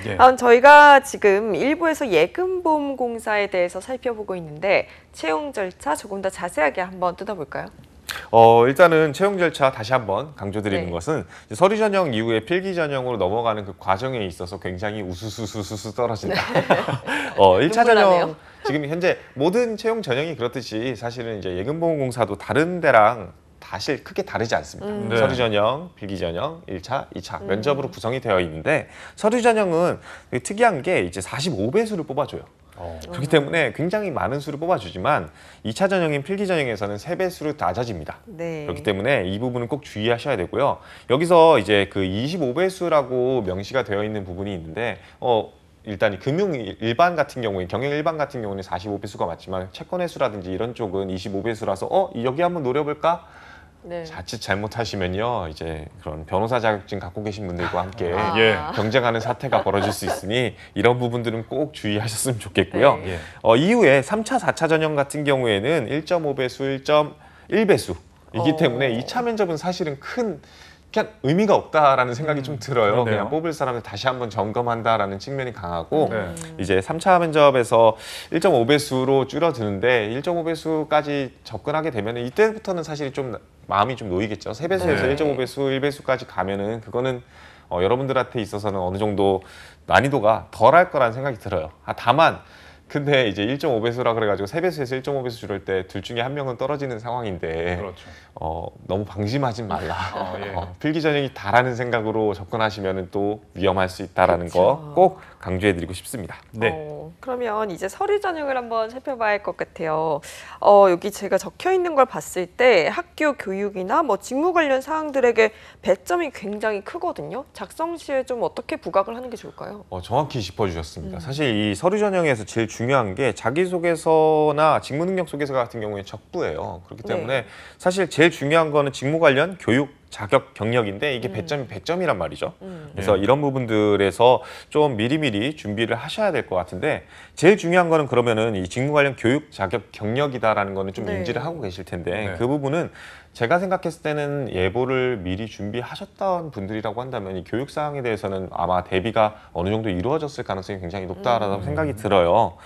예. 저희가 지금 일부에서 예금보험공사에 대해서 살펴보고 있는데 채용 절차 조금 더 자세하게 한번 뜯어볼까요? 일단은 채용 절차 다시 한번 강조드리는 네. 것은 서류 전형 이후에 필기 전형으로 넘어가는 그 과정에 있어서 굉장히 우수수수수 떨어진다. 1차 눈물 나네요. 전형 지금 현재 모든 채용 전형이 그렇듯이 사실은 이제 예금보험공사도 다른 데랑 사실 크게 다르지 않습니다. 네. 서류 전형, 필기 전형, 1차, 2차 면접으로 구성이 되어 있는데 서류 전형은 되게 특이한 게 이제 45배수를 뽑아줘요. 그렇기 때문에 굉장히 많은 수를 뽑아주지만 2차 전형인 필기 전형에서는 3배수로 낮아집니다. 네. 그렇기 때문에 이 부분은 꼭 주의하셔야 되고요. 여기서 이제 그 25배수라고 명시가 되어 있는 부분이 있는데 일단 이 금융 일반 같은 경우에 경영 일반 같은 경우는 45배수가 맞지만 채권회수라든지 이런 쪽은 25배수라서 여기 한번 노려볼까? 네. 자칫 잘못하시면요 이제 그런 변호사 자격증 갖고 계신 분들과 함께 예. 경쟁하는 사태가 벌어질 수 있으니 이런 부분들은 꼭 주의하셨으면 좋겠고요. 네. 예. 이후에 3차, 4차 전형 같은 경우에는 1.5배수, 1.1배수이기 때문에 2차 면접은 사실은 그냥 의미가 없다라는 생각이 좀 들어요. 그러네요. 그냥 뽑을 사람을 다시 한번 점검한다라는 측면이 강하고 네. 이제 3차 면접에서 1.5배수로 줄어드는데 1.5배수까지 접근하게 되면 이때부터는 사실 좀 마음이 좀 놓이겠죠. 3배수에서 네. 1.5배수, 1배수까지 가면은 그거는 여러분들한테 있어서는 어느 정도 난이도가 덜할 거라는 생각이 들어요. 다만 근데 이제 1.5배수라 그래가지고 3배수에서 1.5배수 줄일 때 둘 중에 한 명은 떨어지는 상황인데 그렇죠. 너무 방심하지 말라. 예. 필기 전형이 다라는 생각으로 접근하시면 또 위험할 수 있다라는 그렇죠. 거 꼭 강조해드리고 싶습니다. 네. 그러면 이제 서류 전형을 한번 살펴봐야 할 것 같아요. 여기 제가 적혀 있는 걸 봤을 때 학교 교육이나 뭐 직무 관련 사항들에게 배점이 굉장히 크거든요. 작성 시에 좀 어떻게 부각을 하는 게 좋을까요? 정확히 짚어주셨습니다. 사실 이 서류 전형에서 제일 중요한 게 자기소개서나 직무 능력 소개서 같은 경우에 적부예요. 그렇기 때문에 네. 사실 제일 중요한 거는 직무 관련 교육, 자격, 경력인데 이게 배점이 배점이란 말이죠. 그래서 이런 부분들에서 좀 미리미리 준비를 하셔야 될 것 같은데 제일 중요한 거는 그러면은 이 직무 관련 교육, 자격, 경력이다라는 거는 좀 네. 인지를 하고 계실 텐데 네. 그 부분은 제가 생각했을 때는 예보를 미리 준비하셨던 분들이라고 한다면 이 교육 사항에 대해서는 아마 대비가 어느 정도 이루어졌을 가능성이 굉장히 높다라는 생각이 들어요.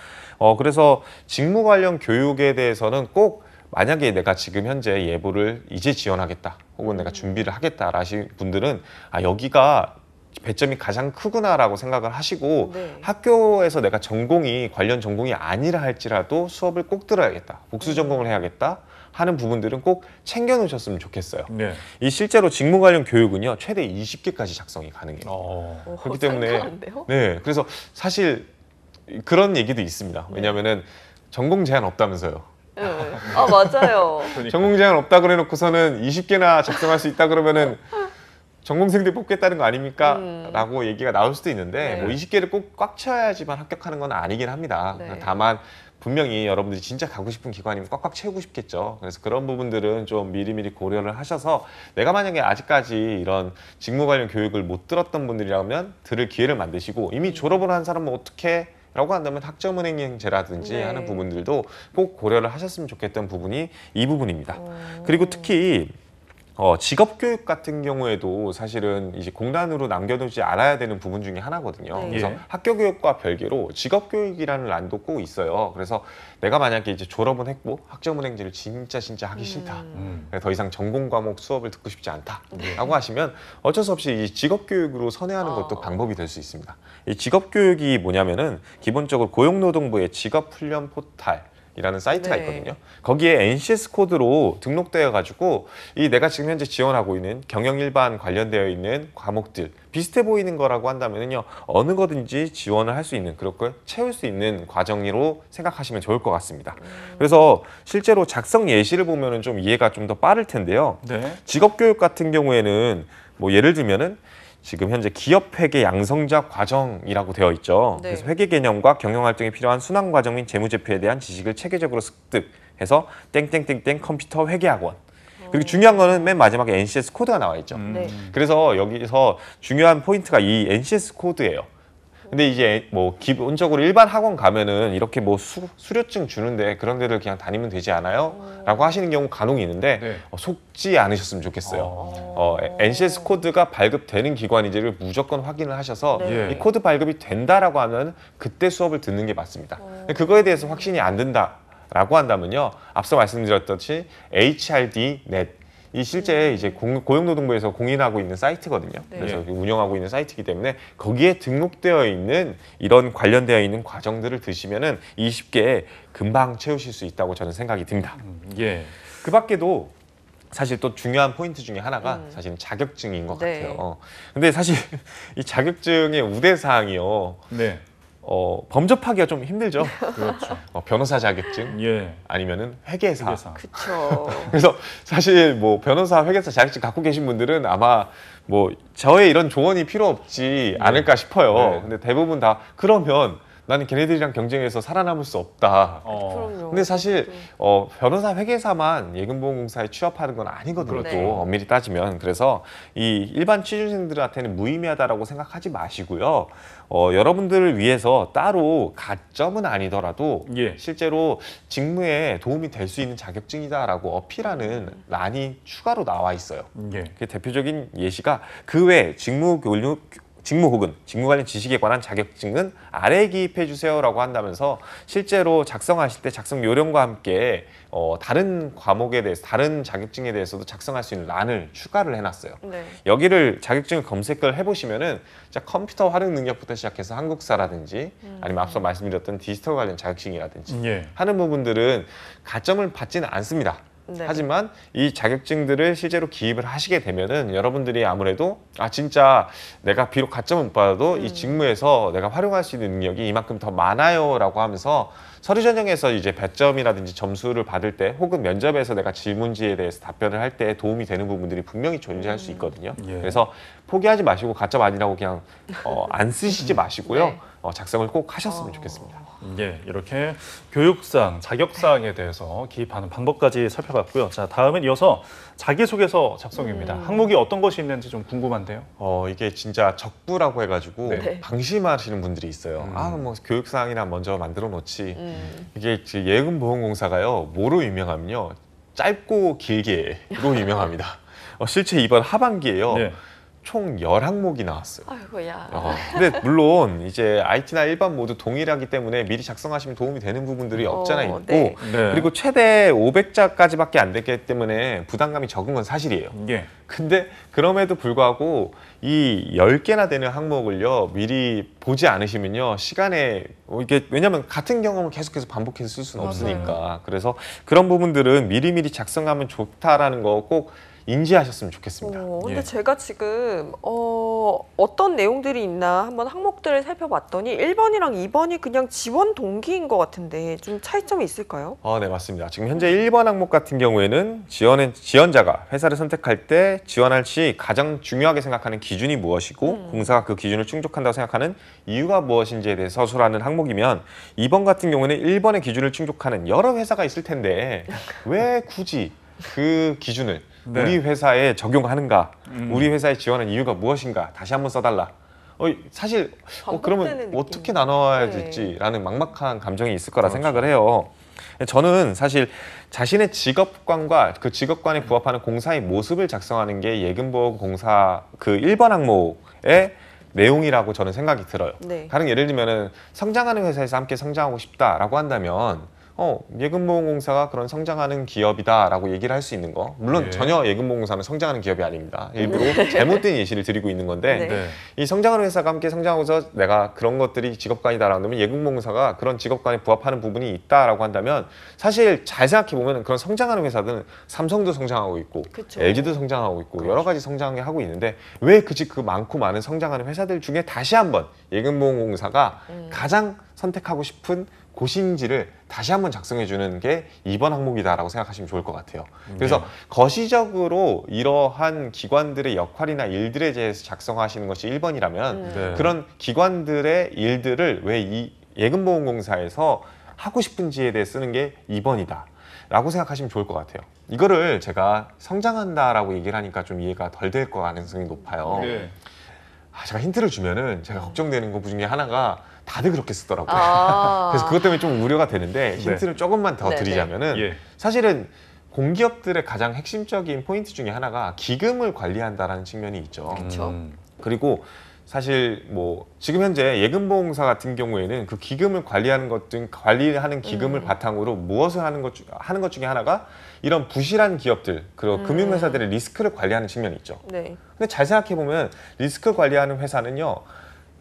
그래서 직무 관련 교육에 대해서는 꼭 만약에 내가 지금 현재 예보를 이제 지원하겠다 혹은 내가 준비를 하겠다라신 분들은 여기가 배점이 가장 크구나라고 생각을 하시고 네. 학교에서 내가 전공이 관련 전공이 아니라 할지라도 수업을 꼭 들어야겠다 복수 전공을 해야겠다 하는 부분들은 꼭 챙겨 놓으셨으면 좋겠어요. 네. 이 실제로 직무 관련 교육은요 최대 20개까지 작성이 가능해요. 그렇기 때문에 상당한데요? 네, 그래서 사실 그런 얘기도 있습니다. 왜냐하면은 전공 제한 없다면서요. 네. 맞아요. 전공 제한 없다 그래놓고서는 20개나 작성할 수 있다 그러면은 전공생들 뽑겠다는 거 아닙니까? 라고 얘기가 나올 수도 있는데 네. 뭐 20개를 꼭 꽉 채워야지만 합격하는 건 아니긴 합니다. 네. 다만 분명히 여러분들이 진짜 가고 싶은 기관이면 꽉꽉 채우고 싶겠죠. 그래서 그런 부분들은 좀 미리미리 고려를 하셔서 내가 만약에 아직까지 이런 직무 관련 교육을 못 들었던 분들이라면 들을 기회를 만드시고 이미 졸업을 한 사람은 어떻게 라고 한다면 학점은행제라든지 네. 하는 부분들도 꼭 고려를 하셨으면 좋겠던 부분이 이 부분입니다. 그리고 특히 직업교육 같은 경우에도 사실은 이제 공단으로 남겨두지 않아야 되는 부분 중에 하나거든요. 네. 그래서 예. 학교교육과 별개로 직업교육이라는 란도 꼭 있어요. 그래서 내가 만약에 이제 졸업은 했고 학점은행제를 진짜 하기 싫다. 더 이상 전공 과목 수업을 듣고 싶지 않다라고 하시면 어쩔 수 없이 이 직업교육으로 선회하는 것도 방법이 될 수 있습니다. 이 직업교육이 뭐냐면은 기본적으로 고용노동부의 직업훈련 포탈 이라는 사이트가 네. 있거든요. 거기에 NCS 코드로 등록되어 가지고 이 내가 지금 현재 지원하고 있는 경영 일반 관련되어 있는 과목들 비슷해 보이는 거라고 한다면요 어느 거든지 지원을 할 수 있는 그렇게 채울 수 있는 과정으로 생각하시면 좋을 것 같습니다. 그래서 실제로 작성 예시를 보면은 좀 이해가 좀 더 빠를 텐데요. 네. 직업교육 같은 경우에는 뭐 예를 들면은 지금 현재 기업 회계 양성자 과정이라고 되어 있죠. 네. 그래서 회계 개념과 경영 활동에 필요한 순환 과정 및 재무제표에 대한 지식을 체계적으로 습득해서 땡땡땡땡 컴퓨터 회계학원. 그리고 중요한 거는 맨 마지막에 NCS 코드가 나와 있죠. 네. 그래서 여기서 중요한 포인트가 이 NCS 코드예요. 근데 이제 뭐 기본적으로 일반 학원 가면은 이렇게 뭐 수료증 주는데 그런 데를 그냥 다니면 되지 않아요? 라고 하시는 경우 간혹 있는데 네. 속지 않으셨으면 좋겠어요. NCS 코드가 발급되는 기관인지를 무조건 확인을 하셔서 네. 이 코드 발급이 된다라고 하면 그때 수업을 듣는 게 맞습니다. 그거에 대해서 확신이 안 든다라고 한다면요. 앞서 말씀드렸듯이 HRD 넷 이 실제 이제 고용노동부에서 공인하고 있는 사이트거든요. 네. 그래서 운영하고 있는 사이트이기 때문에 거기에 등록되어 있는 이런 관련되어 있는 과정들을 드시면은 20개 금방 채우실 수 있다고 저는 생각이 듭니다. 예. 그 밖에도 사실 또 중요한 포인트 중에 하나가 사실은 자격증인 것 네. 같아요. 근데 사실 이 자격증의 우대사항이요. 네. 범접하기가 좀 힘들죠. 그렇죠. 변호사 자격증 예. 아니면은 회계사. 회계사. 그쵸. 그래서 사실 뭐 변호사, 회계사 자격증 갖고 계신 분들은 아마 뭐 저의 이런 조언이 필요 없지 않을까 싶어요. 네. 근데 대부분 다 그러면 나는 걔네들이랑 경쟁해서 살아남을 수 없다. 그럼요. 근데 사실 변호사, 회계사만 예금보험공사에 취업하는 건 아니거든요. 그렇죠. 또 엄밀히 따지면. 그래서 이 일반 취준생들한테는 무의미하다라고 생각하지 마시고요. 여러분들을 위해서 따로 가점은 아니더라도 예. 실제로 직무에 도움이 될 수 있는 자격증이다라고 어필하는 란이 추가로 나와 있어요. 예. 그 대표적인 예시가 그 외 직무 혹은 직무 관련 지식에 관한 자격증은 아래에 기입해 주세요라고 한다면서 실제로 작성하실 때 작성 요령과 함께 다른 과목에 대해서 다른 자격증에 대해서도 작성할 수 있는 란을 추가를 해놨어요. 네. 여기를 자격증을 검색을 해보시면은 컴퓨터 활용 능력부터 시작해서 한국사라든지 아니면 앞서 말씀드렸던 디지털 관련 자격증이라든지 예. 하는 부분들은 가점을 받지는 않습니다. 네. 하지만 이 자격증들을 실제로 기입을 하시게 되면은 여러분들이 아무래도 진짜 내가 비록 가점은 못 받아도 이 직무에서 내가 활용할 수 있는 능력이 이만큼 더 많아요라고 하면서 서류 전형에서 이제 배점이라든지 점수를 받을 때 혹은 면접에서 내가 질문지에 대해서 답변을 할 때 도움이 되는 부분들이 분명히 존재할 수 있거든요. 예. 그래서 포기하지 마시고 가점 아니라고 그냥 안 쓰시지 마시고요. 네. 작성을 꼭 하셨으면 좋겠습니다. 예, 이렇게 교육사항, 자격사항에 대해서 기입하는 방법까지 살펴봤고요. 자, 다음은 이어서 자기소개서 작성입니다. 항목이 어떤 것이 있는지 좀 궁금한데요. 이게 진짜 적부라고 해가지고 네. 방심하시는 분들이 있어요. 뭐 교육사항이나 먼저 만들어 놓지. 음. 이게 예금보험공사가요, 뭐로 유명하면요, 짧고 길게로 유명합니다. 실제 이번 하반기에요, 네. 총 10항목이 나왔어요. 아이고야. 근데 물론 이제 IT나 일반 모두 동일하기 때문에 미리 작성하시면 도움이 되는 부분들이 없잖아 있고 네. 네. 그리고 최대 500자까지밖에 안 됐기 때문에 부담감이 적은 건 사실이에요. 예. 근데 그럼에도 불구하고 이 10개나 되는 항목을요 미리 보지 않으시면요 시간에 이게 왜냐면 같은 경험을 계속해서 반복해서 쓸 수는 없으니까 그래서 그런 부분들은 미리미리 작성하면 좋다라는 거 꼭 인지하셨으면 좋겠습니다. 근데 예. 제가 지금 어떤 내용들이 있나 한번 항목들을 살펴봤더니 1번이랑 2번이 그냥 지원 동기인 것 같은데 좀 차이점이 있을까요? 네, 맞습니다. 지금 현재 1번 항목 같은 경우에는 지원자가 회사를 선택할 때 지원할 시 가장 중요하게 생각하는 기준이 무엇이고 공사가 그 기준을 충족한다고 생각하는 이유가 무엇인지에 대해 서술하는 항목이면 2번 같은 경우에는 1번의 기준을 충족하는 여러 회사가 있을 텐데 왜 굳이 그 기준을 네. 우리 회사에 적용하는가? 우리 회사에 지원한 이유가 무엇인가? 다시 한번 써달라. 사실 그러면 반복되는 느낌. 어떻게 나눠야 네. 될지라는 막막한 감정이 있을 거라 그렇죠. 생각을 해요. 저는 사실 자신의 직업관과 그 직업관에 부합하는 공사의 모습을 작성하는 게 예금보험공사 그 1번 항목의 내용이라고 저는 생각이 들어요. 네. 다른 예를 들면은 성장하는 회사에서 함께 성장하고 싶다라고 한다면 예금보험공사가 그런 성장하는 기업이다라고 얘기를 할 수 있는 거. 물론 예. 전혀 예금보험공사는 성장하는 기업이 아닙니다. 일부러 잘못된 예시를 드리고 있는 건데 네. 네. 이 성장하는 회사가 함께 성장하고서 내가 그런 것들이 직업관이다라고 하면 예금보험공사가 그런 직업관에 부합하는 부분이 있다라고 한다면 사실 잘 생각해 보면 그런 성장하는 회사들은 삼성도 성장하고 있고 그쵸. LG도 성장하고 있고 여러 가지 성장하고 있는데 왜 굳이 그 많고 많은 성장하는 회사들 중에 다시 한번 예금보험공사가 가장 선택하고 싶은 곳인지를 다시 한번 작성해 주는 게 2번 항목이다라고 생각하시면 좋을 것 같아요. 그래서 거시적으로 이러한 기관들의 역할이나 일들에 대해서 작성하시는 것이 1번이라면 네. 그런 기관들의 일들을 왜 이 예금보험공사에서 하고 싶은지에 대해 쓰는 게 2번이다 라고 생각하시면 좋을 것 같아요. 이거를 제가 성장한다라고 얘기를 하니까 좀 이해가 덜 될 가능성이 높아요. 네. 제가 힌트를 주면은 제가 걱정되는 것 중에 하나가 다들 그렇게 쓰더라고요. 아. 그래서 그것 때문에 좀 우려가 되는데 네. 힌트를 조금만 더 네네. 드리자면은 예. 사실은 공기업들의 가장 핵심적인 포인트 중에 하나가 기금을 관리한다라는 측면이 있죠. 그쵸. 그리고 사실 뭐 지금 현재 예금보험사 같은 경우에는 그 기금을 관리하는 것 등 관리하는 기금을 바탕으로 무엇을 하는 것 중에 하나가 이런 부실한 기업들 그리고 금융회사들의 리스크를 관리하는 측면이 있죠. 네. 근데 잘 생각해 보면 리스크 관리하는 회사는요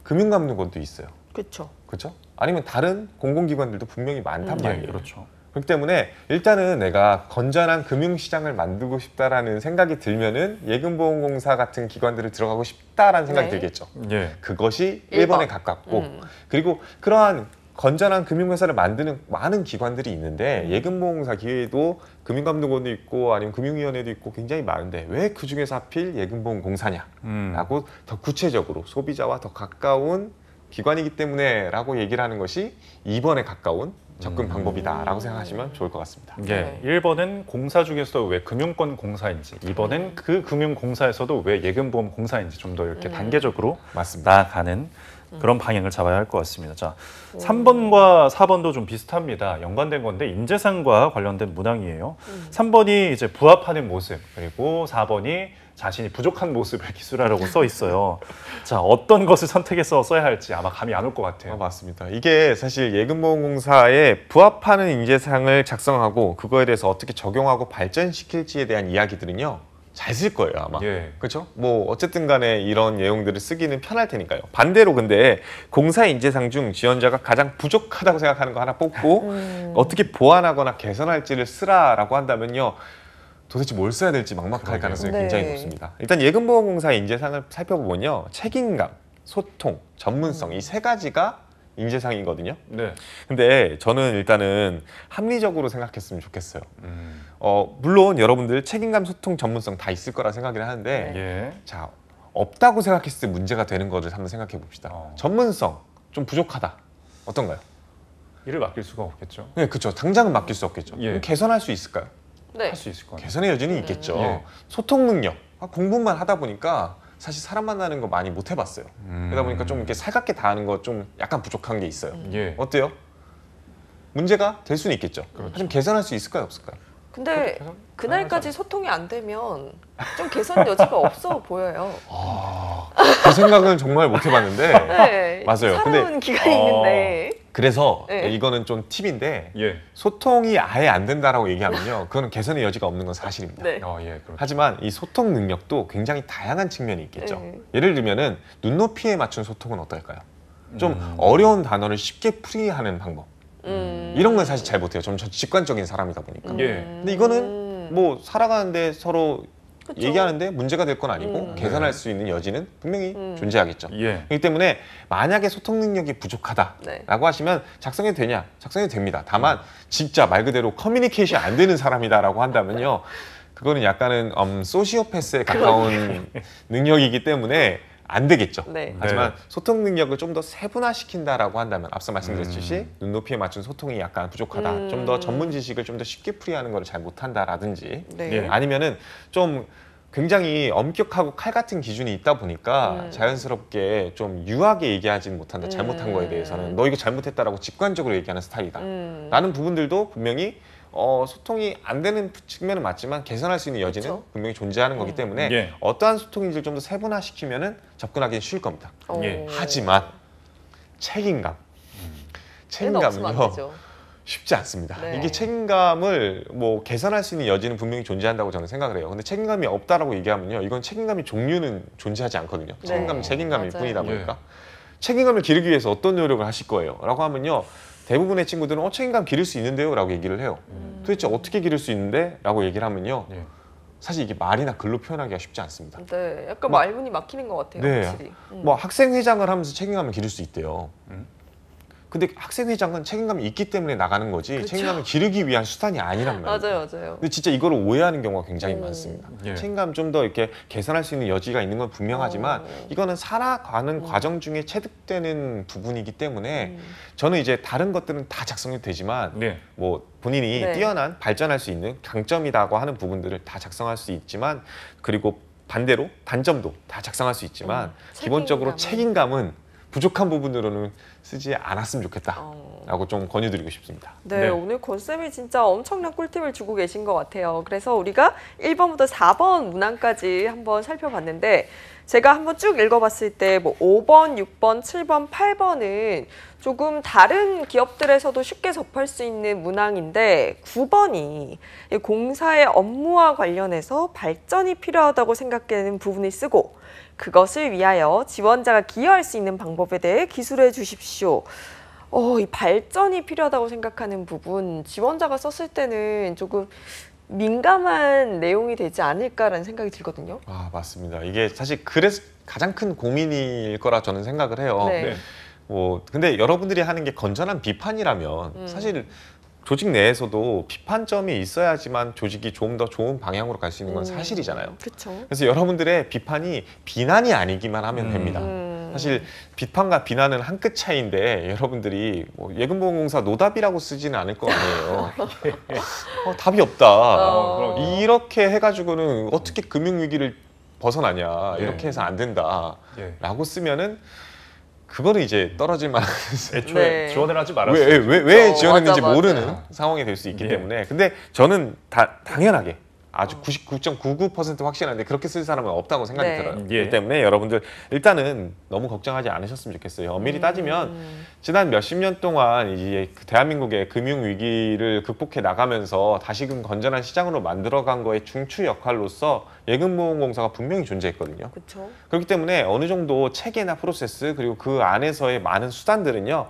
금융감독원도 있어요. 그렇죠. 그렇죠? 아니면 다른 공공기관들도 분명히 많단 예, 말이에요. 그렇죠. 그렇기 때문에 일단은 내가 건전한 금융시장을 만들고 싶다라는 생각이 들면은 예금보험공사 같은 기관들을 들어가고 싶다라는 생각이 네. 들겠죠. 예. 그것이 1번. 1번에 가깝고 그리고 그러한 건전한 금융회사를 만드는 많은 기관들이 있는데 예금보험공사 기회에도 금융감독원도 있고 아니면 금융위원회도 있고 굉장히 많은데 왜 그중에서 하필 예금보험공사냐라고 더 구체적으로 소비자와 더 가까운 기관이기 때문에 라고 얘기를 하는 것이 2번에 가까운 접근 방법이다라고 생각하시면 좋을 것 같습니다. 예, 1번은 공사 중에서도 왜 금융권 공사인지, 2번은 그 금융공사에서도 왜 예금보험 공사인지 좀 더 이렇게 단계적으로 맞습니다. 나아가는 그런 방향을 잡아야 할 것 같습니다. 자, 3번과 4번도 좀 비슷합니다. 연관된 건데 인재상과 관련된 문항이에요. 3번이 이제 부합하는 모습, 그리고 4번이 자신이 부족한 모습을 기술하라고 써 있어요. 자, 어떤 것을 선택해서 써야 할지 아마 감이 안 올 것 같아요. 맞습니다. 이게 사실 예금보험공사에 부합하는 인재상을 작성하고 그거에 대해서 어떻게 적용하고 발전시킬지에 대한 이야기들은요. 잘 쓸 거예요 아마. 예. 그렇죠? 뭐 어쨌든 간에 이런 내용들을 쓰기는 편할 테니까요. 반대로 근데 공사 인재상 중 지원자가 가장 부족하다고 생각하는 거 하나 뽑고 어떻게 보완하거나 개선할지를 쓰라라고 한다면요. 도대체 뭘 써야 될지 막막할 가능성이 네. 굉장히 높습니다. 일단 예금보험공사의 인재상을 살펴보면요. 책임감, 소통, 전문성 이 세 가지가 인재상이거든요. 네. 근데 저는 일단은 합리적으로 생각했으면 좋겠어요. 물론 여러분들 책임감, 소통, 전문성 다 있을 거라 생각을 하는데 예. 자 없다고 생각했을 때 문제가 되는 거를 한번 생각해 봅시다. 전문성 좀 부족하다. 어떤가요? 일을 맡길 수가 없겠죠. 네, 그렇죠. 당장은 맡길 수 없겠죠. 예. 그럼 개선할 수 있을까요? 네. 할 수 있을 것 같아요. 개선의 여지는 있겠죠. 예. 소통 능력 공부만 하다 보니까 사실 사람 만나는 거 많이 못 해봤어요. 그러다 보니까 좀 이렇게 살갑게 다하는 거 좀 약간 부족한 게 있어요. 예. 어때요? 문제가 될 수는 있겠죠. 하지만 개선할 수 있을까요, 없을까요? 근데 그날까지 소통이 안 되면 좀 개선 여지가 없어 보여요. 그 생각은 정말 못 해봤는데 네. 맞아요. 살아온 근데 기간이 있는데. 그래서 네. 이거는 좀 팁인데 예. 소통이 아예 안 된다라고 얘기하면요, 그거는 개선의 여지가 없는 건 사실입니다. 네. 예, 그렇죠. 하지만 이 소통 능력도 굉장히 다양한 측면이 있겠죠. 네. 예를 들면은 눈높이에 맞춘 소통은 어떨까요? 좀 어려운 단어를 쉽게 풀이하는 방법. 이런 건 사실 잘 못해요. 좀 직관적인 사람이다 보니까. 예. 근데 이거는 뭐 살아가는데 서로 그쵸. 얘기하는데 문제가 될 건 아니고 개선할 수 있는 여지는 분명히 존재하겠죠. 예. 그렇기 때문에 만약에 소통 능력이 부족하다라고 네. 하시면 작성해도 되냐? 작성해도 됩니다. 다만 진짜 말 그대로 커뮤니케이션 안 되는 사람이다라고 한다면요, 그거는 약간은 소시오패스에 가까운 능력이기 때문에 안 되겠죠. 네. 하지만 소통 능력을 좀 더 세분화시킨다라고 한다면 앞서 말씀드렸듯이 눈높이에 맞춘 소통이 약간 부족하다. 좀 더 전문 지식을 좀 더 쉽게 풀이하는 걸 잘 못한다라든지 네. 예. 아니면은 좀 굉장히 엄격하고 칼 같은 기준이 있다 보니까 자연스럽게 좀 유하게 얘기하지는 못한다. 잘못한 거에 대해서는 너 이거 잘못했다라고 직관적으로 얘기하는 스타일이다. 라는 부분들도 분명히 소통이 안 되는 측면은 맞지만 개선할 수 있는 여지는 그쵸. 분명히 존재하는 거기 때문에 예. 어떠한 소통인지를 좀 더 세분화시키면은 접근하기는 쉬울 겁니다. 예. 하지만 책임감, 얘는 없으면 안 책임감은요 되죠. 쉽지 않습니다. 네. 이게 책임감을 뭐 개선할 수 있는 여지는 분명히 존재한다고 저는 생각을 해요. 근데 책임감이 없다라고 얘기하면요, 이건 책임감의 종류는 존재하지 않거든요. 네. 책임감은 책임감일 맞아요. 뿐이다 보니까 책임감을 기르기 위해서 어떤 노력을 하실 거예요? 라고 하면요, 대부분의 친구들은 책임감 기를 수 있는데요 라고 얘기를 해요. 도대체 어떻게 기를 수 있는데? 라고 얘기를 하면요, 예. 사실 이게 말이나 글로 표현하기가 쉽지 않습니다. 네, 약간 뭐- 말문이 막히는 것 같아요. 네. 확실히. 뭐 학생회장을 하면서 책임감을 기를 수 있대요. 근데 학생회장은 책임감이 있기 때문에 나가는 거지 그쵸. 책임감을 기르기 위한 수단이 아니란 말이에요. 맞아요, 맞아요. 근데 진짜 이거를 오해하는 경우가 굉장히 많습니다. 예. 책임감 좀 더 이렇게 개선할 수 있는 여지가 있는 건 분명하지만 이거는 살아가는 과정 중에 체득되는 부분이기 때문에 저는 이제 다른 것들은 다 작성해도 되지만 네. 뭐 본인이 네. 뛰어난 발전할 수 있는 강점이라고 하는 부분들을 다 작성할 수 있지만 그리고 반대로 단점도 다 작성할 수 있지만 기본적으로 책임감은. 책임감은 부족한 부분으로는 쓰지 않았으면 좋겠다라고 좀 권유드리고 싶습니다. 네, 네. 오늘 권쌤이 진짜 엄청난 꿀팁을 주고 계신 것 같아요. 그래서 우리가 1번부터 4번 문항까지 한번 살펴봤는데 제가 한번 쭉 읽어봤을 때 뭐 5번, 6번, 7번, 8번은 조금 다른 기업들에서도 쉽게 접할 수 있는 문항인데 9번이 공사의 업무와 관련해서 발전이 필요하다고 생각되는 부분을 쓰고 그것을 위하여 지원자가 기여할 수 있는 방법에 대해 기술해 주십시오. 이 발전이 필요하다고 생각하는 부분, 지원자가 썼을 때는 조금 민감한 내용이 되지 않을까라는 생각이 들거든요. 아, 맞습니다. 이게 사실 그래서 가장 큰 고민일 거라 저는 생각을 해요. 네. 네. 근데 여러분들이 하는 게 건전한 비판이라면 사실 조직 내에서도 비판점이 있어야지만 조직이 좀 더 좋은 방향으로 갈 수 있는 건 사실이잖아요. 그렇죠. 그래서 여러분들의 비판이 비난이 아니기만 하면 됩니다. 사실 비판과 비난은 한 끗 차이인데 여러분들이 뭐 예금보험공사 노답이라고 쓰지는 않을 거 아니에요. 답이 없다. 그럼. 이렇게 해가지고는 어떻게 금융위기를 벗어나냐. 네. 이렇게 해서 안 된다. 예. 라고 쓰면은 그거는 이제 떨어질 만한 애초에 네. 지원을 하지 말았어요. 왜 그렇죠. 지원했는지 맞아, 맞아. 모르는 상황이 될 수 있기 예. 때문에 근데 저는 당연하게 아주 99.99% 확신하는데 그렇게 쓸 사람은 없다고 생각이 네. 들어요. 예. 그렇기 때문에 여러분들 일단은 너무 걱정하지 않으셨으면 좋겠어요. 엄밀히 따지면 지난 몇십 년 동안 이제 그 대한민국의 금융 위기를 극복해 나가면서 다시금 건전한 시장으로 만들어간 거의 중추 역할로서 예금보험공사가 분명히 존재했거든요. 그렇죠. 그렇기 때문에 어느 정도 체계나 프로세스 그리고 그 안에서의 많은 수단들은요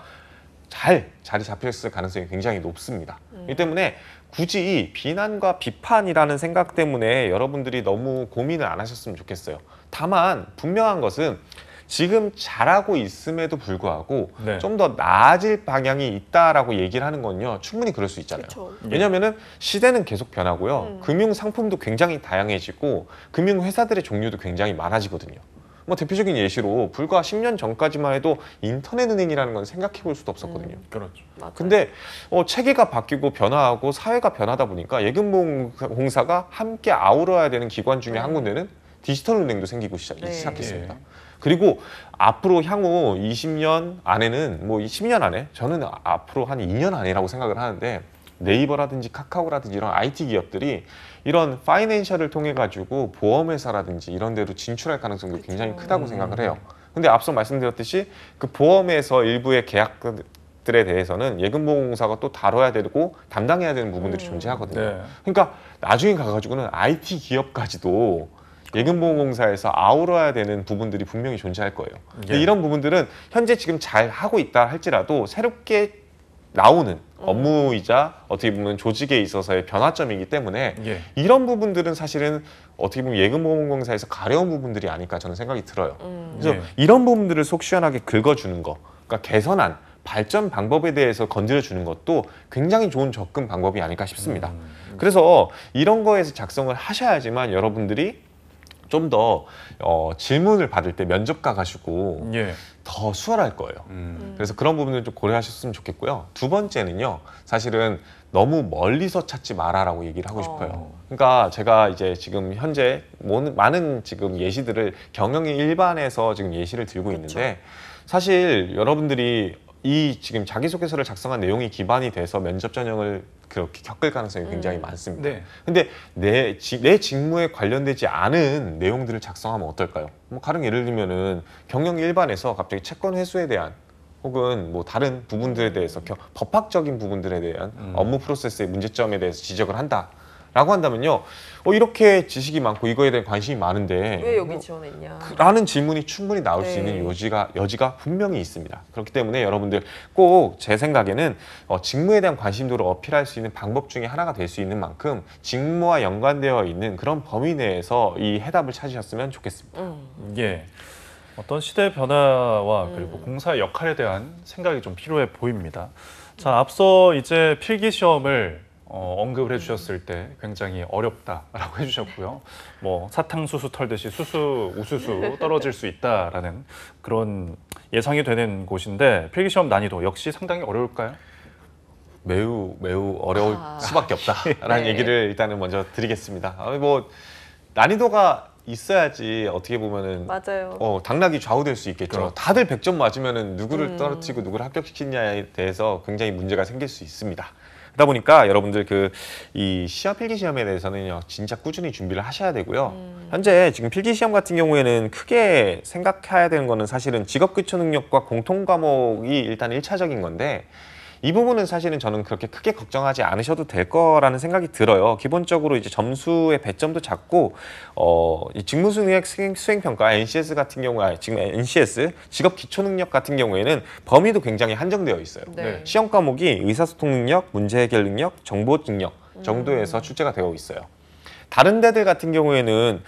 잘 자리 잡혔을 가능성이 굉장히 높습니다. 이 때문에 굳이 비난과 비판이라는 생각 때문에 여러분들이 너무 고민을 안 하셨으면 좋겠어요. 다만 분명한 것은 지금 잘하고 있음에도 불구하고 네. 좀 더 나아질 방향이 있다라고 얘기를 하는 건요 충분히 그럴 수 있잖아요. 그렇죠. 왜냐하면은 시대는 계속 변하고요. 금융 상품도 굉장히 다양해지고 금융 회사들의 종류도 굉장히 많아지거든요. 뭐 대표적인 예시로 불과 10년 전까지만 해도 인터넷 은행이라는 건 생각해 볼 수도 없었거든요. 그렇죠. 맞아요. 근데 체계가 바뀌고 변화하고 사회가 변하다 보니까 예금보험공사가 함께 아우러야 되는 기관 중에 한 군데는 디지털 은행도 생기고 시작했습니다. 예. 그리고 앞으로 향후 20년 안에는 뭐 10년 안에 저는 앞으로 한 2년 안이라고 생각을 하는데 네이버라든지 카카오라든지 이런 IT 기업들이 이런 파이낸셜을 통해 가지고 보험회사라든지 이런 데로 진출할 가능성도 굉장히 크다고 생각을 해요. 근데 앞서 말씀드렸듯이 그 보험에서 일부의 계약들에 대해서는 예금보험공사가 또 다뤄야 되고 담당해야 되는 부분들이 존재하거든요. 네. 그러니까 나중에 가가지고는 IT 기업까지도 예금보험공사에서 아우러야 되는 부분들이 분명히 존재할 거예요. 근데 예. 이런 부분들은 현재 지금 잘 하고 있다 할지라도 새롭게 나오는 업무이자 어떻게 보면 조직에 있어서의 변화점이기 때문에 예. 이런 부분들은 사실은 어떻게 보면 예금보험공사에서 가려운 부분들이 아닐까 저는 생각이 들어요. 그래서 예. 이런 부분들을 속 시원하게 긁어주는 거, 그러니까 개선안, 발전 방법에 대해서 건드려주는 것도 굉장히 좋은 접근 방법이 아닐까 싶습니다. 그래서 이런 거에서 작성을 하셔야지만 여러분들이 좀 더 질문을 받을 때 면접 가가지고 예. 더 수월할 거예요. 그래서 그런 부분을 좀 고려하셨으면 좋겠고요. 두 번째는요, 사실은 너무 멀리서 찾지 마라라고 얘기를 하고 싶어요. 그러니까 제가 이제 지금 현재 많은 지금 예시들을 경영의 일반에서 지금 예시를 들고 있는데 사실 여러분들이 이 지금 자기소개서를 작성한 내용이 기반이 돼서 면접 전형을 그렇게 겪을 가능성이 굉장히 많습니다. 네. 근데 내 직무에 관련되지 않은 내용들을 작성하면 어떨까요? 뭐 가령 예를 들면은 경영 일반에서 갑자기 채권 회수에 대한 혹은 뭐 다른 부분들에 대해서 법학적인 부분들에 대한 업무 프로세스의 문제점에 대해서 지적을 한다라고 한다면요, 이렇게 지식이 많고 이거에 대한 관심이 많은데 왜 여기 지원했냐? 라는 질문이 충분히 나올 수 네. 있는 여지가 분명히 있습니다. 그렇기 때문에 여러분들 꼭 제 생각에는 직무에 대한 관심도를 어필할 수 있는 방법 중에 하나가 될 수 있는 만큼 직무와 연관되어 있는 그런 범위 내에서 이 해답을 찾으셨으면 좋겠습니다. 예. 어떤 시대 변화와 그리고 공사의 역할에 대한 생각이 좀 필요해 보입니다. 자, 앞서 이제 필기 시험을 언급을 해주셨을 때 굉장히 어렵다라고 해주셨고요. 뭐 사탕수수 털듯이 수수 우수수 떨어질 수 있다라는 그런 예상이 되는 곳인데 필기 시험 난이도 역시 상당히 어려울까요? 매우 어려울 수밖에 없다라는 네. 얘기를 일단은 먼저 드리겠습니다. 뭐 난이도가 있어야지 어떻게 보면은 맞아요. 당락이 좌우될 수 있겠죠. 그렇죠. 다들 100점 맞으면은 누구를 떨어뜨리고 누구를 합격시키냐에 대해서 굉장히 문제가 생길 수 있습니다. 그러다 보니까 여러분들 이 시험 필기 시험에 대해서는요 진짜 꾸준히 준비를 하셔야 되고요. 현재 지금 필기 시험 같은 경우에는 크게 생각해야 되는 거는 사실은 직업 기초 능력과 공통 과목이 일단 1차적인 건데 이 부분은 사실은 저는 그렇게 크게 걱정하지 않으셔도 될 거라는 생각이 들어요. 기본적으로 이제 점수의 배점도 작고 이 직무수행 수행평가 NCS 같은 경우에 지금 NCS 직업 기초 능력 같은 경우에는 범위도 굉장히 한정되어 있어요. 네. 시험 과목이 의사소통 능력, 문제 해결 능력, 정보 능력 정도에서 출제가 되어 있어요. 다른 데들 같은 경우에는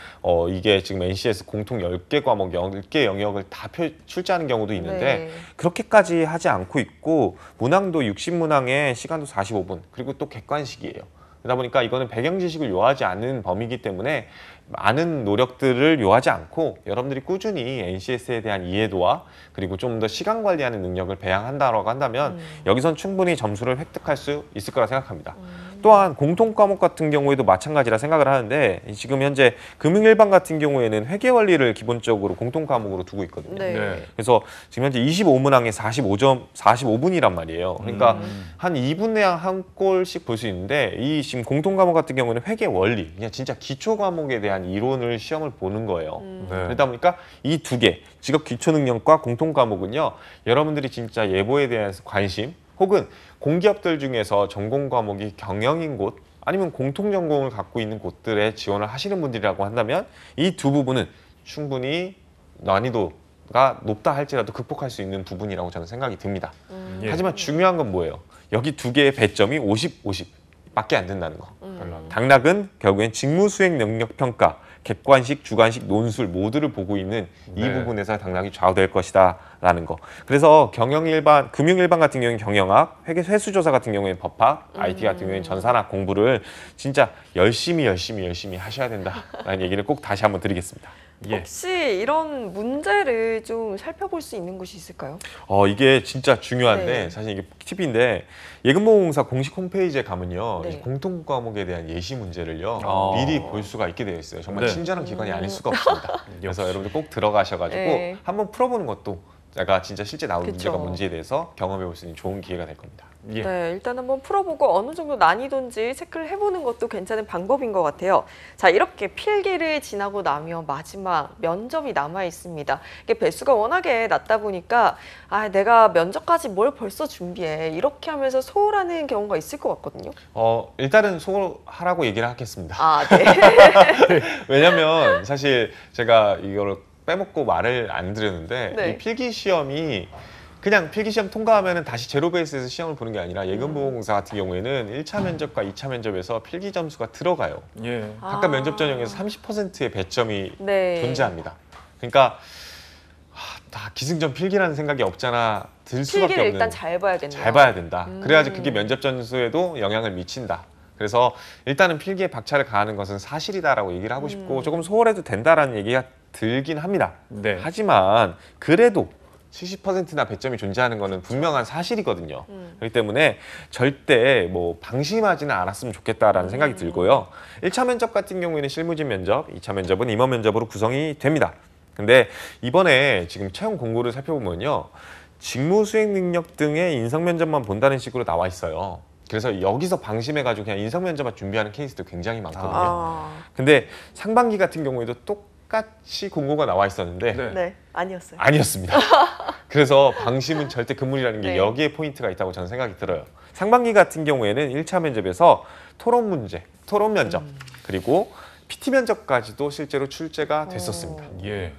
이게 지금 NCS 공통 10개 과목, 10개 영역을 다 출제하는 경우도 있는데 네. 그렇게까지 하지 않고 있고 문항도 60문항에 시간도 45분 그리고 또 객관식이에요. 그러다 보니까 이거는 배경 지식을 요하지 않는 범위이기 때문에 많은 노력들을 요하지 않고 여러분들이 꾸준히 NCS에 대한 이해도와 그리고 좀 더 시간 관리하는 능력을 배양한다고 한다면 여기선 충분히 점수를 획득할 수 있을 거라 생각합니다. 또한 공통 과목 같은 경우에도 마찬가지라 생각을 하는데 지금 현재 금융일반 같은 경우에는 회계 원리를 기본적으로 공통 과목으로 두고 있거든요. 네. 네. 그래서 지금 현재 25문항에 45분이란 말이에요. 그러니까 한 2분에 한 골씩 볼 수 있는데 이 지금 공통 과목 같은 경우는 회계 원리, 그냥 진짜 기초 과목에 대한 이론을 시험을 보는 거예요. 네. 그러다 보니까 이 두 개, 직업 기초 능력과 공통 과목은요, 여러분들이 진짜 예보에 대한 관심 혹은 공기업들 중에서 전공 과목이 경영인 곳 아니면 공통 전공을 갖고 있는 곳들에 지원을 하시는 분들이라고 한다면 이 두 부분은 충분히 난이도가 높다 할지라도 극복할 수 있는 부분이라고 저는 생각이 듭니다. 예. 하지만 중요한 건 뭐예요? 여기 두 개의 배점이 50, 50밖에 안 된다는 거. 달라. 당락은 결국엔 직무수행 능력 평가, 객관식, 주관식, 논술 모두를 보고 있는 이 네. 부분에서 당락이 좌우될 것이다라는 거. 그래서 경영일반, 금융일반 같은 경우는 경영학, 회수조사 같은 경우에는 법학, IT 같은 경우에는 전산학 공부를 진짜 열심히 하셔야 된다라는 얘기를 꼭 다시 한번 드리겠습니다. 예. 혹시 이런 문제를 좀 살펴볼 수 있는 곳이 있을까요? 이게 진짜 중요한데 네. 사실 이게 팁인데 예금보험공사 공식 홈페이지에 가면요 네. 이 공통 과목에 대한 예시 문제를요 아. 미리 볼 수가 있게 되어 있어요. 정말 네. 친절한 기관이 아닐 수가 없습니다. 그래서 여러분들 꼭 들어가셔가지고 네. 한번 풀어보는 것도 제가 진짜 실제 나온 그쵸. 문제가 뭔지에 대해서 경험해 볼 수 있는 좋은 기회가 될 겁니다. 예. 네, 일단 한번 풀어보고 어느 정도 난이도인지 체크를 해보는 것도 괜찮은 방법인 것 같아요. 자, 이렇게 필기를 지나고 나면 마지막 면접이 남아 있습니다. 이게 배수가 워낙에 낮다 보니까 내가 면접까지 뭘 벌써 준비해 이렇게 하면서 소홀하는 경우가 있을 것 같거든요. 일단은 소홀하라고 얘기를 하겠습니다. 아, 네. 왜냐면 사실 제가 이걸 빼먹고 말을 안 드렸는데 네. 이 필기 시험이 그냥 필기 시험 통과하면 다시 제로 베이스에서 시험을 보는 게 아니라 예금보험공사 같은 경우에는 1차 면접과 2차 면접에서 필기 점수가 들어가요. 예. 각각 면접 전형에서 30%의 배점이 네. 존재합니다. 그러니까 다 기승전 필기라는 생각이 없잖아 들 수밖에 필기를 없는. 일단 잘 봐야겠네요. 잘 봐야 된다. 그래야지 그게 면접 점수에도 영향을 미친다. 그래서 일단은 필기에 박차를 가하는 것은 사실이다라고 얘기를 하고 싶고 조금 소홀해도 된다라는 얘기가 들긴 합니다. 네. 하지만 그래도 70%나 배점이 존재하는 것은 분명한 사실이거든요. 그렇기 때문에 절대 뭐 방심하지는 않았으면 좋겠다라는 생각이 들고요. 1차 면접 같은 경우에는 실무진 면접, 2차 면접은 임원 면접으로 구성이 됩니다. 근데 이번에 지금 채용 공고를 살펴보면요. 직무 수행 능력 등의 인성 면접만 본다는 식으로 나와 있어요. 그래서 여기서 방심해가지고 그냥 인성 면접만 준비하는 케이스도 굉장히 많거든요. 근데 상반기 같은 경우에도 똑같이 공고가 나와 있었는데 네. 네, 아니었어요. 아니었습니다. 그래서 방심은 절대 금물이라는 게 네. 여기에 포인트가 있다고 저는 생각이 들어요. 상반기 같은 경우에는 1차 면접에서 토론 문제, 토론 면접, 그리고 PT 면접까지도 실제로 출제가 됐었습니다. 예.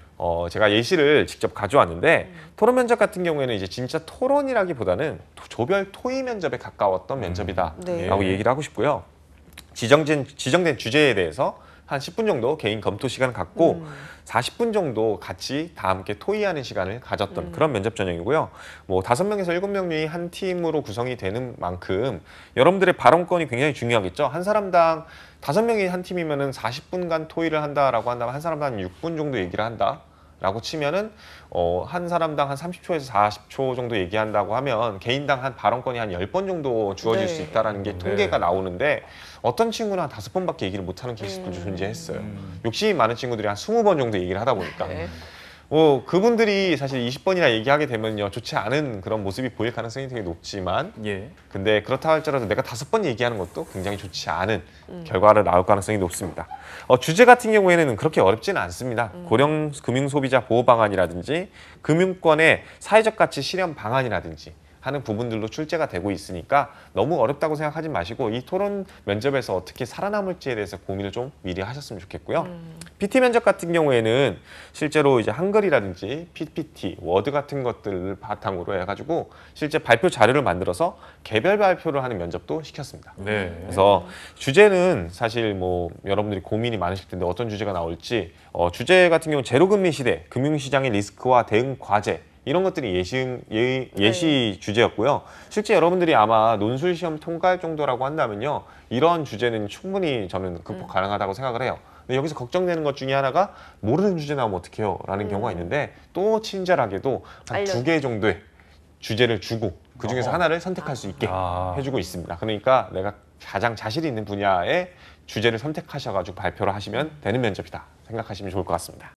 제가 예시를 직접 가져왔는데 토론 면접 같은 경우에는 이제 진짜 토론이라기보다는 조별 토의 면접에 가까웠던 면접이다라고 네. 얘기를 하고 싶고요. 지정된 주제에 대해서 한 10분 정도 개인 검토 시간을 갖고 40분 정도 같이 다 함께 토의하는 시간을 가졌던 그런 면접 전형이고요. 뭐 5명에서 7명이 한 팀으로 구성이 되는 만큼 여러분들의 발언권이 굉장히 중요하겠죠. 한 사람당 5명이 한 팀이면은 40분간 토의를 한다라고 한다면 한 사람당 6분 정도 얘기를 한다. 라고 치면은 한 사람당 한 30초에서 40초 정도 얘기한다고 하면 개인당 한 발언권이 한 10번 정도 주어질 네. 수 있다라는 게 통계가 나오는데 어떤 친구는 한 5번밖에 얘기를 못하는 케이스도 존재했어요. 욕심이 많은 친구들이 한 20번 정도 얘기를 하다 보니까 네. 그분들이 사실 20번이나 얘기하게 되면요 좋지 않은 그런 모습이 보일 가능성이 되게 높지만 예. 근데 그렇다 할지라도 내가 5번 얘기하는 것도 굉장히 좋지 않은 결과를 나올 가능성이 높습니다. 주제 같은 경우에는 그렇게 어렵지는 않습니다. 고령 금융 소비자 보호 방안이라든지 금융권의 사회적 가치 실현 방안이라든지 하는 부분들로 출제가 되고 있으니까 너무 어렵다고 생각하지 마시고 이 토론 면접에서 어떻게 살아남을지에 대해서 고민을 좀 미리 하셨으면 좋겠고요. PT 면접 같은 경우에는 실제로 이제 한글이라든지 PPT, 워드 같은 것들을 바탕으로 해가지고 실제 발표 자료를 만들어서 개별 발표를 하는 면접도 시켰습니다. 네. 그래서 주제는 사실 뭐 여러분들이 고민이 많으실 텐데 어떤 주제가 나올지 주제 같은 경우 제로금리 시대, 금융시장의 리스크와 대응 과제 이런 것들이 예시 주제였고요. 실제 여러분들이 아마 논술 시험 통과할 정도라고 한다면요. 이런 주제는 충분히 저는 극복 가능하다고 생각을 해요. 근데 여기서 걱정되는 것 중에 하나가 모르는 주제 나오면 어떡해요? 라는 경우가 있는데 또 친절하게도 한 2개 정도의 주제를 주고 그중에서 하나를 선택할 수 있게 해주고 있습니다. 그러니까 내가 가장 자신 있는 분야의 주제를 선택하셔가지고 발표를 하시면 되는 면접이다 생각하시면 좋을 것 같습니다.